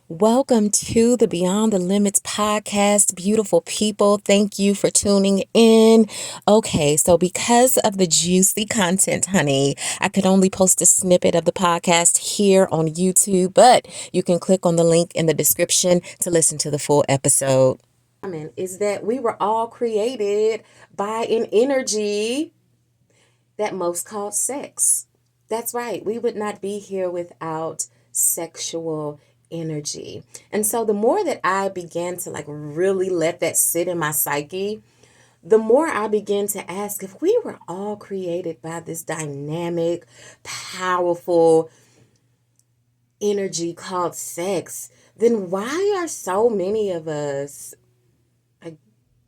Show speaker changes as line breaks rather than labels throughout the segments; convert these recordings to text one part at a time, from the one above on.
Welcome to the Beyond the Limits podcast, beautiful people. Thank you for tuning in. Okay, so because of the juicy content, honey, I could only post a snippet of the podcast here on YouTube, but you can click on the link in the description to listen to the full episode. Is that we were all created by an energy that most called sex. That's right. We would not be here without sexual energy. And so the more that I began to really let that sit in my psyche, the more I began to ask, if we were all created by this dynamic, powerful energy called sex, then why are so many of us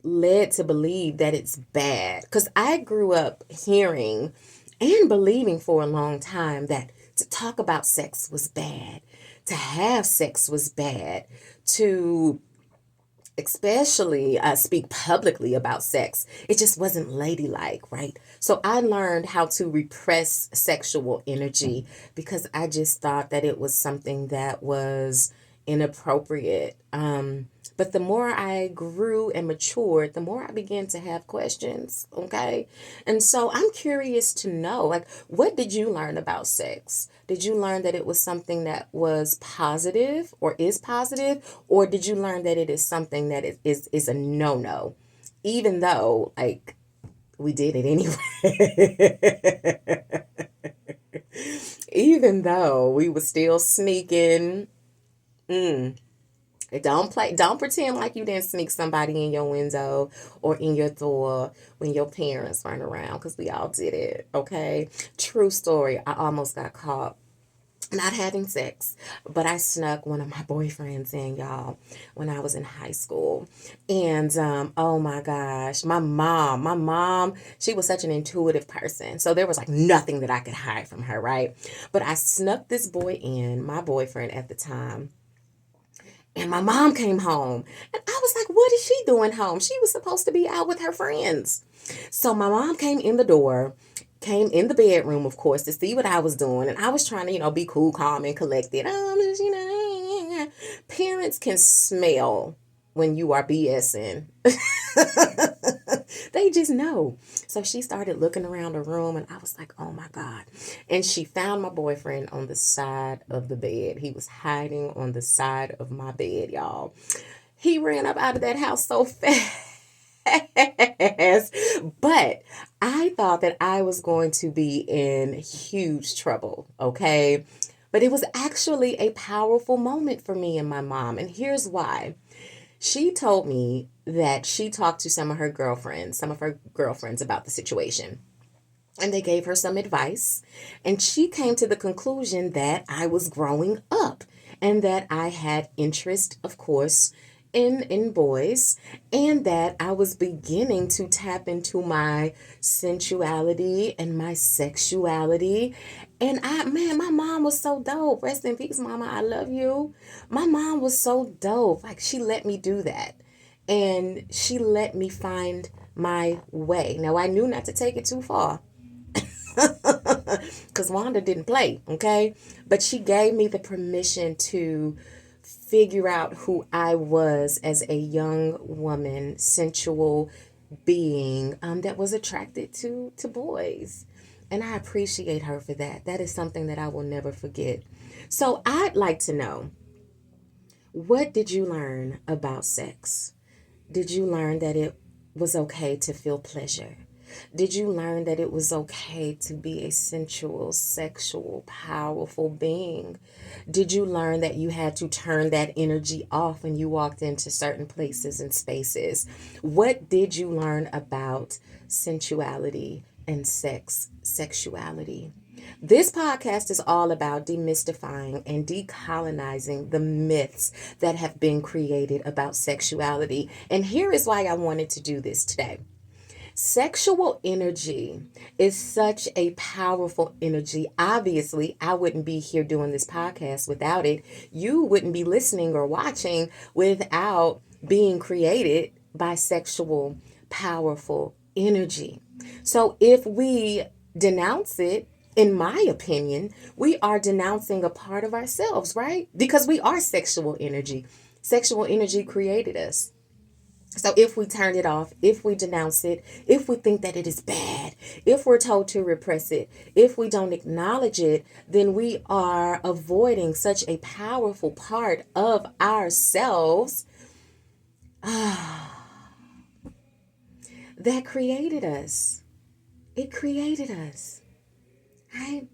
led to believe that it's bad? Because I grew up hearing and believing for a long time that to talk about sex was bad, to have sex was bad, to especially speak publicly about sex, it just wasn't ladylike, right? So I learned how to repress sexual energy because I just thought that it was something that was inappropriate. But the more I grew and matured, the more I began to have questions, okay? And so I'm curious to know, what did you learn about sex? Did you learn that it was something that was positive or is positive? Or did you learn that it is something that is a no-no? Even though, we did it anyway. Even though we were still sneaking. Don't pretend like you didn't sneak somebody in your window or in your door when your parents weren't around, because we all did it, okay? True story. I almost got caught not having sex, but I snuck one of my boyfriends in, y'all, when I was in high school. And oh my gosh, my mom, she was such an intuitive person. So there was nothing that I could hide from her, right? But I snuck this boy in, my boyfriend at the time. And my mom came home. And I was like, what is she doing home? She was supposed to be out with her friends. So my mom came in the door, came in the bedroom, of course, to see what I was doing. And I was trying to, be cool, calm, and collected. Parents can smell when you are BSing. They just know. So she started looking around the room, and I was like, oh my God. And she found my boyfriend on the side of the bed. He was hiding on the side of my bed, y'all. He ran up out of that house so fast. But I thought that I was going to be in huge trouble, okay? But it was actually a powerful moment for me and my mom. And here's why. She told me that she talked to some of her girlfriends about the situation. And they gave her some advice. And she came to the conclusion that I was growing up and that I had interest, of course, in boys, and that I was beginning to tap into my sensuality and my sexuality. And my mom was so dope. Rest in peace, mama. I love you. My mom was so dope. She let me do that. And she let me find my way. Now, I knew not to take it too far because Wanda didn't play, okay? But she gave me the permission to figure out who I was as a young woman, sensual being that was attracted to boys. And I appreciate her for that. That is something that I will never forget. So I'd like to know, what did you learn about sex? Did you learn that it was okay to feel pleasure? Did you learn that it was okay to be a sensual, sexual, powerful being? Did you learn that you had to turn that energy off when you walked into certain places and spaces? What did you learn about sensuality and sexuality? This podcast is all about demystifying and decolonizing the myths that have been created about sexuality. And here is why I wanted to do this today. Sexual energy is such a powerful energy. Obviously, I wouldn't be here doing this podcast without it. You wouldn't be listening or watching without being created by sexual, powerful energy. So if we denounce it in my opinion, we are denouncing a part of ourselves, right? Because we are sexual energy. Sexual energy created us. So if we turn it off, if we denounce it, if we think that it is bad, if we're told to repress it, if we don't acknowledge it, then we are avoiding such a powerful part of ourselves that created us. It created us, right?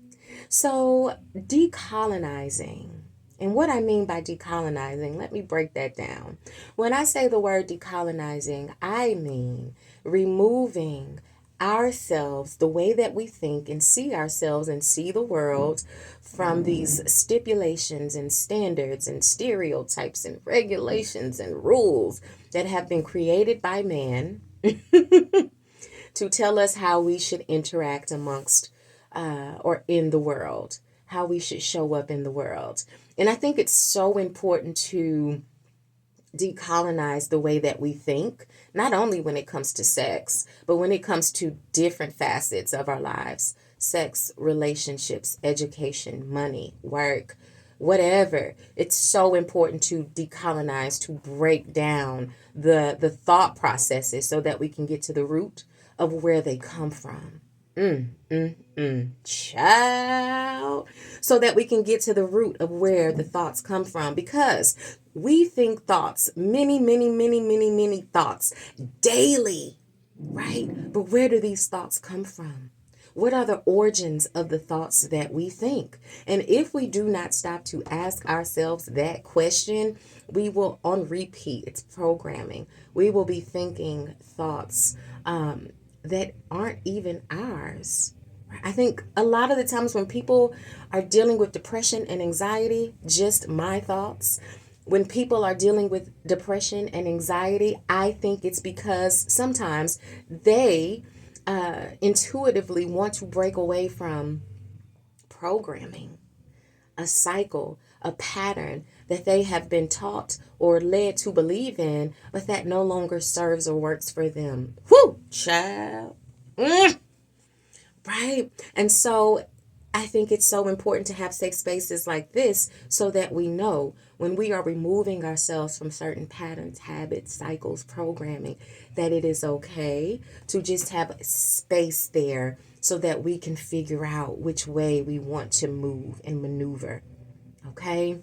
So decolonizing. And what I mean by decolonizing, let me break that down. When I say the word decolonizing, I mean removing ourselves, the way that we think and see ourselves and see the world, from these stipulations and standards and stereotypes and regulations and rules that have been created by man to tell us how we should interact amongst or in the world, how we should show up in the world. And I think it's so important to decolonize the way that we think, not only when it comes to sex, but when it comes to different facets of our lives: sex, relationships, education, money, work, whatever. It's so important to decolonize, to break down the thought processes so that we can get to the root of where they come from. Child. So that we can get to the root of where the thoughts come from. Because we think thoughts, many, many, many, many, many thoughts daily, right? But where do these thoughts come from? What are the origins of the thoughts that we think? And if we do not stop to ask ourselves that question, we will, on repeat, it's programming, we will be thinking thoughts that aren't even ours. I think a lot of the times when people are dealing with depression and anxiety, just my thoughts, when people are dealing with depression and anxiety, I think it's because sometimes they intuitively want to break away from programming, a cycle, a pattern that they have been taught or led to believe in, but that no longer serves or works for them. Whoo, child. Right? And so I think it's so important to have safe spaces like this so that we know when we are removing ourselves from certain patterns, habits, cycles, programming, that it is okay to just have space there so that we can figure out which way we want to move and maneuver. Okay?